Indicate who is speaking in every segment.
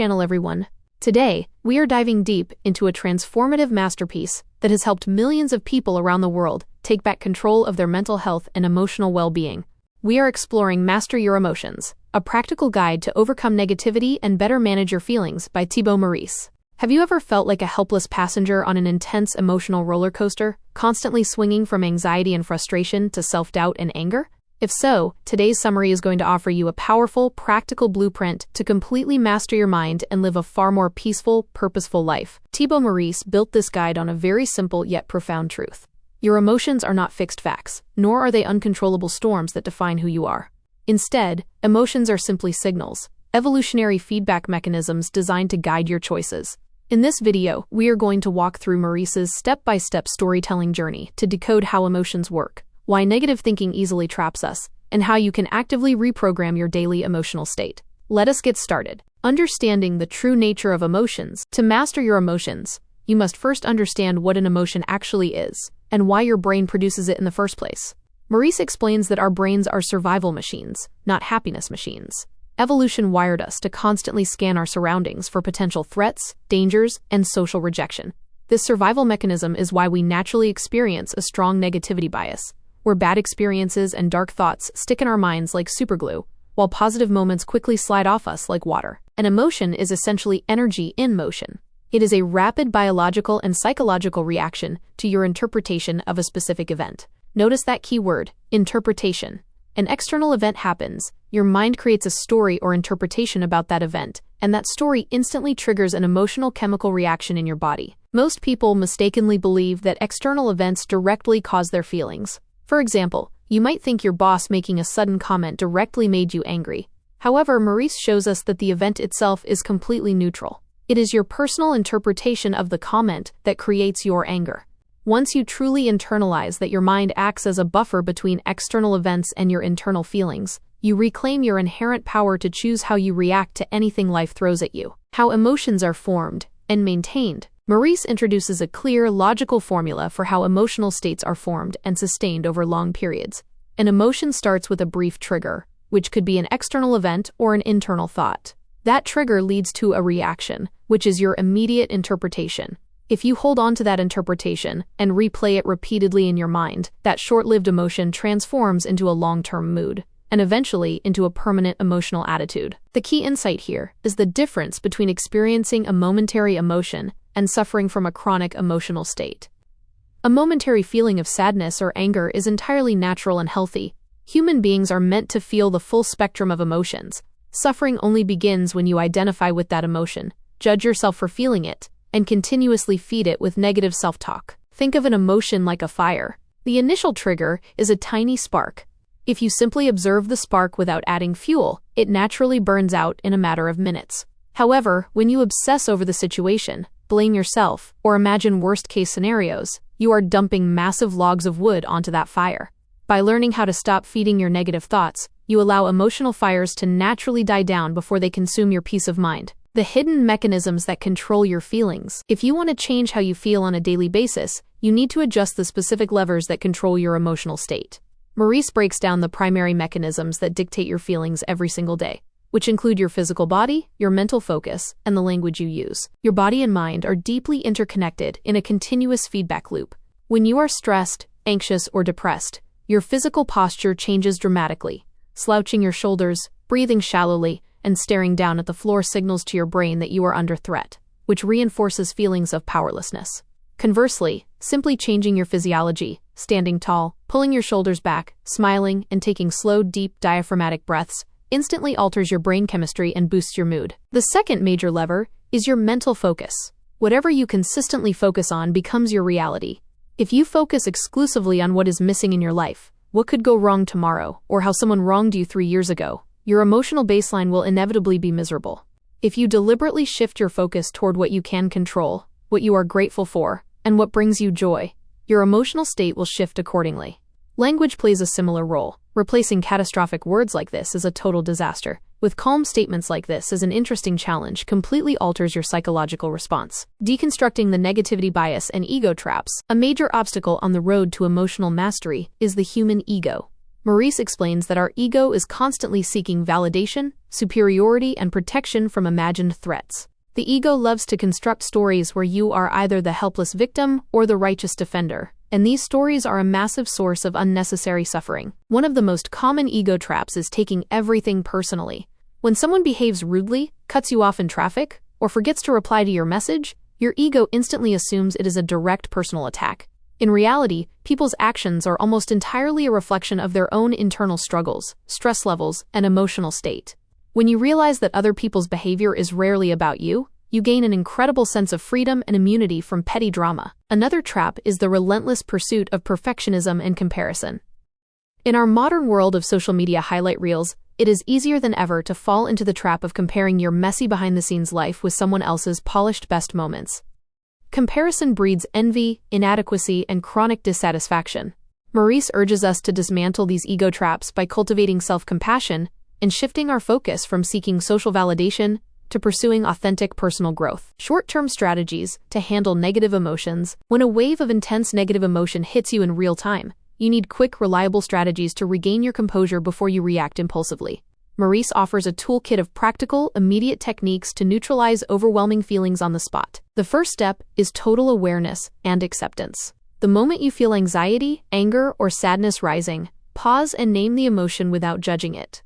Speaker 1: Channel everyone. Today, we are diving deep into a transformative masterpiece that has helped millions of people around the world take back control of their mental health and emotional well-being. We are exploring Master Your Emotions, a practical guide to overcome negativity and better manage your feelings by Tibo Maurice. Have you ever felt like a helpless passenger on an intense emotional roller coaster, constantly swinging from anxiety and frustration to self-doubt and anger? If so, today's summary is going to offer you a powerful, practical blueprint to completely master your mind and live a far more peaceful, purposeful life. Tibo Maurice built this guide on a very simple yet profound truth. Your emotions are not fixed facts, nor are they uncontrollable storms that define who you are. Instead, emotions are simply signals, evolutionary feedback mechanisms designed to guide your choices. In this video, we are going to walk through Maurice's step-by-step storytelling journey to decode how emotions work, why negative thinking easily traps us, and how you can actively reprogram your daily emotional state. Let us get started. Understanding the true nature of emotions. To master your emotions, you must first understand what an emotion actually is, and why your brain produces it in the first place. Maurice explains that our brains are survival machines, not happiness machines. Evolution wired us to constantly scan our surroundings for potential threats, dangers, and social rejection. This survival mechanism is why we naturally experience a strong negativity bias, where bad experiences and dark thoughts stick in our minds like superglue, while positive moments quickly slide off us like water. An emotion is essentially energy in motion. It is a rapid biological and psychological reaction to your interpretation of a specific event. Notice that key word, interpretation. An external event happens, your mind creates a story or interpretation about that event, and that story instantly triggers an emotional chemical reaction in your body. Most people mistakenly believe that external events directly cause their feelings. For example, you might think your boss making a sudden comment directly made you angry. However, Maurice shows us that the event itself is completely neutral. It is your personal interpretation of the comment that creates your anger. Once you truly internalize that your mind acts as a buffer between external events and your internal feelings, you reclaim your inherent power to choose how you react to anything life throws at you. How emotions are formed and maintained. Maurice introduces a clear, logical formula for how emotional states are formed and sustained over long periods. An emotion starts with a brief trigger, which could be an external event or an internal thought. That trigger leads to a reaction, which is your immediate interpretation. If you hold on to that interpretation and replay it repeatedly in your mind, that short-lived emotion transforms into a long-term mood, and eventually into a permanent emotional attitude. The key insight here is the difference between experiencing a momentary emotion and suffering from a chronic emotional state. A momentary feeling of sadness or anger is entirely natural and healthy. Human beings are meant to feel the full spectrum of emotions. Suffering only begins when you identify with that emotion, judge yourself for feeling it, and continuously feed it with negative self-talk. Think of an emotion like a fire. The initial trigger is a tiny spark. If you simply observe the spark without adding fuel, it naturally burns out in a matter of minutes. However, when you obsess over the situation, blame yourself, or imagine worst-case scenarios, you are dumping massive logs of wood onto that fire. By learning how to stop feeding your negative thoughts, you allow emotional fires to naturally die down before they consume your peace of mind. The hidden mechanisms that control your feelings. If you want to change how you feel on a daily basis, you need to adjust the specific levers that control your emotional state. Maurice breaks down the primary mechanisms that dictate your feelings every single day, which include your physical body, your mental focus, and the language you use. Your body and mind are deeply interconnected in a continuous feedback loop. When you are stressed, anxious, or depressed, your physical posture changes dramatically. Slouching your shoulders, breathing shallowly, and staring down at the floor signals to your brain that you are under threat, which reinforces feelings of powerlessness. Conversely, simply changing your physiology, standing tall, pulling your shoulders back, smiling, and taking slow, deep, diaphragmatic breaths instantly alters your brain chemistry and boosts your mood. The second major lever is your mental focus. Whatever you consistently focus on becomes your reality. If you focus exclusively on what is missing in your life, what could go wrong tomorrow, or how someone wronged you 3 years ago, your emotional baseline will inevitably be miserable. If you deliberately shift your focus toward what you can control, what you are grateful for, and what brings you joy, your emotional state will shift accordingly. Language plays a similar role. Replacing catastrophic words like this is a total disaster. With calm statements like this as an interesting challenge completely alters your psychological response. Deconstructing the negativity bias and ego traps. A major obstacle on the road to emotional mastery is the human ego. Maurice explains that our ego is constantly seeking validation, superiority, and protection from imagined threats. The ego loves to construct stories where you are either the helpless victim or the righteous defender, and these stories are a massive source of unnecessary suffering. One of the most common ego traps is taking everything personally. When someone behaves rudely, cuts you off in traffic, or forgets to reply to your message, your ego instantly assumes it is a direct personal attack. In reality, people's actions are almost entirely a reflection of their own internal struggles, stress levels, and emotional state. When you realize that other people's behavior is rarely about you, you gain an incredible sense of freedom and immunity from petty drama. Another trap is the relentless pursuit of perfectionism and comparison. In our modern world of social media highlight reels, it is easier than ever to fall into the trap of comparing your messy behind-the-scenes life with someone else's polished best moments. Comparison breeds envy, inadequacy, and chronic dissatisfaction. Maurice urges us to dismantle these ego traps by cultivating self-compassion and shifting our focus from seeking social validation to pursuing authentic personal growth. Short-term strategies to handle negative emotions. When a wave of intense negative emotion hits you in real time, you need quick, reliable strategies to regain your composure before you react impulsively. Maurice offers a toolkit of practical, immediate techniques to neutralize overwhelming feelings on the spot. The first step is total awareness and acceptance. The moment you feel anxiety, anger, or sadness rising, pause and name the emotion without judging it.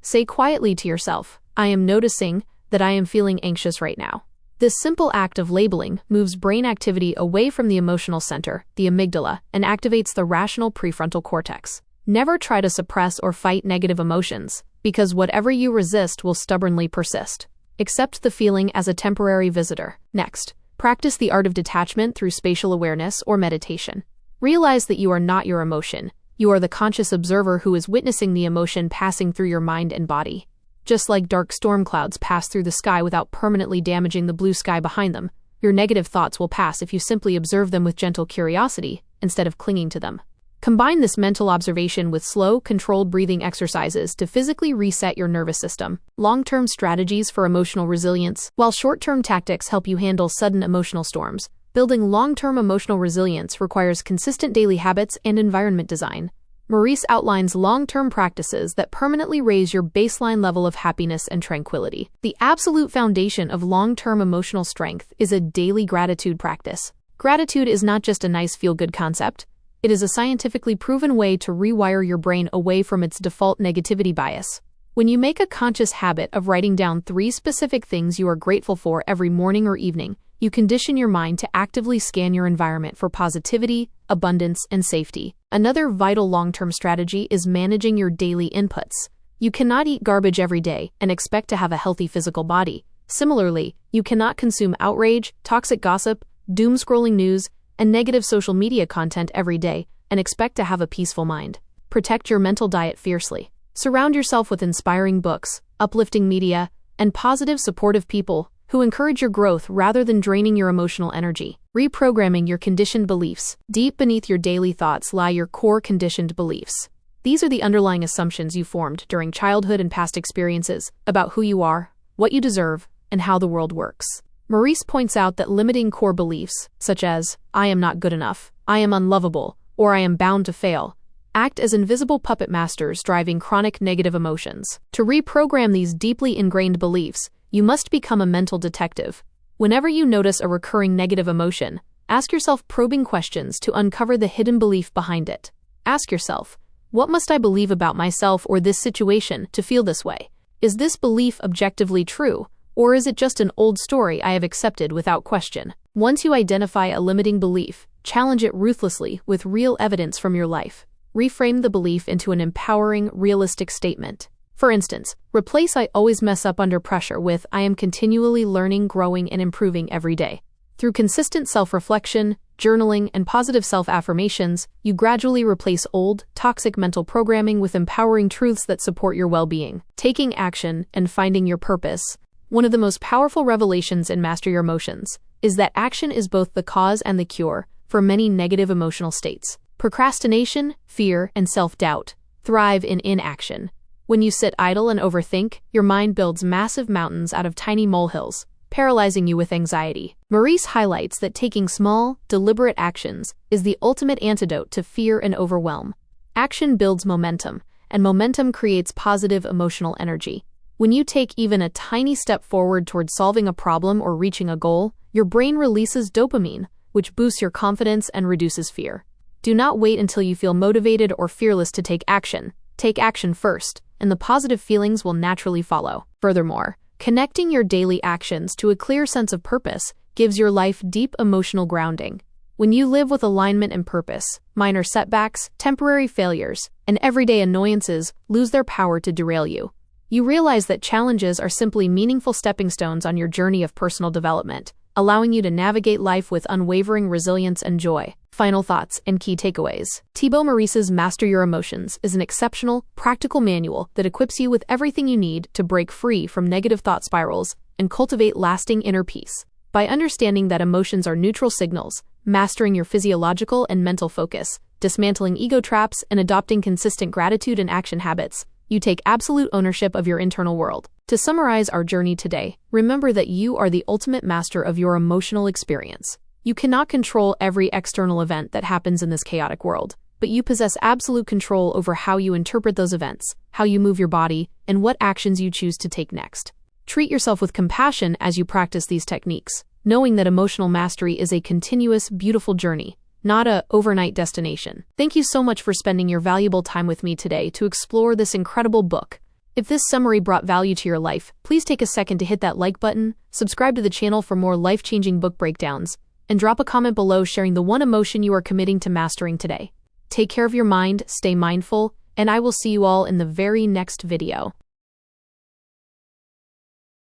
Speaker 1: Say quietly to yourself, "I am noticing that I am feeling anxious right now." This simple act of labeling moves brain activity away from the emotional center, the amygdala, and activates the rational prefrontal cortex. Never try to suppress or fight negative emotions, because whatever you resist will stubbornly persist. Accept the feeling as a temporary visitor. Next, practice the art of detachment through spatial awareness or meditation. Realize that you are not your emotion. You are the conscious observer who is witnessing the emotion passing through your mind and body. Just like dark storm clouds pass through the sky without permanently damaging the blue sky behind them, your negative thoughts will pass if you simply observe them with gentle curiosity instead of clinging to them. Combine this mental observation with slow, controlled breathing exercises to physically reset your nervous system. Long-term strategies for emotional resilience. While short-term tactics help you handle sudden emotional storms, building long-term emotional resilience requires consistent daily habits and environment design. Maurice outlines long-term practices that permanently raise your baseline level of happiness and tranquility. The absolute foundation of long-term emotional strength is a daily gratitude practice. Gratitude is not just a nice feel-good concept. It is a scientifically proven way to rewire your brain away from its default negativity bias. When you make a conscious habit of writing down 3 specific things you are grateful for every morning or evening, you condition your mind to actively scan your environment for positivity, abundance, and safety. Another vital long-term strategy is managing your daily inputs. You cannot eat garbage every day and expect to have a healthy physical body. Similarly, you cannot consume outrage, toxic gossip, doom-scrolling news, and negative social media content every day and expect to have a peaceful mind. Protect your mental diet fiercely. Surround yourself with inspiring books, uplifting media, and positive, supportive people who encourage your growth rather than draining your emotional energy. Reprogramming your conditioned beliefs. Deep beneath your daily thoughts lie your core conditioned beliefs. These are the underlying assumptions you formed during childhood and past experiences about who you are, what you deserve, and how the world works. Maurice points out that limiting core beliefs, such as, "I am not good enough," "I am unlovable," or "I am bound to fail," act as invisible puppet masters driving chronic negative emotions. To reprogram these deeply ingrained beliefs, you must become a mental detective. Whenever you notice a recurring negative emotion, ask yourself probing questions to uncover the hidden belief behind it. Ask yourself, what must I believe about myself or this situation to feel this way? Is this belief objectively true, or is it just an old story I have accepted without question? Once you identify a limiting belief, challenge it ruthlessly with real evidence from your life. Reframe the belief into an empowering, realistic statement. For instance, replace "I always mess up under pressure" with "I am continually learning, growing, and improving every day." Through consistent self-reflection, journaling, and positive self-affirmations, you gradually replace old, toxic mental programming with empowering truths that support your well-being. Taking action and finding your purpose. One of the most powerful revelations in Master Your Emotions is that action is both the cause and the cure for many negative emotional states. Procrastination, fear, and self-doubt thrive in inaction. When you sit idle and overthink, your mind builds massive mountains out of tiny molehills, paralyzing you with anxiety. Maurice highlights that taking small, deliberate actions is the ultimate antidote to fear and overwhelm. Action builds momentum, and momentum creates positive emotional energy. When you take even a tiny step forward toward solving a problem or reaching a goal, your brain releases dopamine, which boosts your confidence and reduces fear. Do not wait until you feel motivated or fearless to take action. Take action first, and the positive feelings will naturally follow. Furthermore, connecting your daily actions to a clear sense of purpose gives your life deep emotional grounding. When you live with alignment and purpose, minor setbacks, temporary failures, and everyday annoyances lose their power to derail you. You realize that challenges are simply meaningful stepping stones on your journey of personal development, allowing you to navigate life with unwavering resilience and joy. Final thoughts and key takeaways. Tibo Maurice's Master Your Emotions is an exceptional, practical manual that equips you with everything you need to break free from negative thought spirals and cultivate lasting inner peace. By understanding that emotions are neutral signals, mastering your physiological and mental focus, dismantling ego traps, and adopting consistent gratitude and action habits, you take absolute ownership of your internal world. To summarize our journey today, remember that you are the ultimate master of your emotional experience. You cannot control every external event that happens in this chaotic world, but you possess absolute control over how you interpret those events, how you move your body, and what actions you choose to take next. Treat yourself with compassion as you practice these techniques, knowing that emotional mastery is a continuous, beautiful journey, not an overnight destination. Thank you so much for spending your valuable time with me today to explore this incredible book. If this summary brought value to your life, please take a second to hit that like button, subscribe to the channel for more life-changing book breakdowns, and drop a comment below sharing the one emotion you are committing to mastering today. Take care of your mind, stay mindful, and I will see you all in the very next video.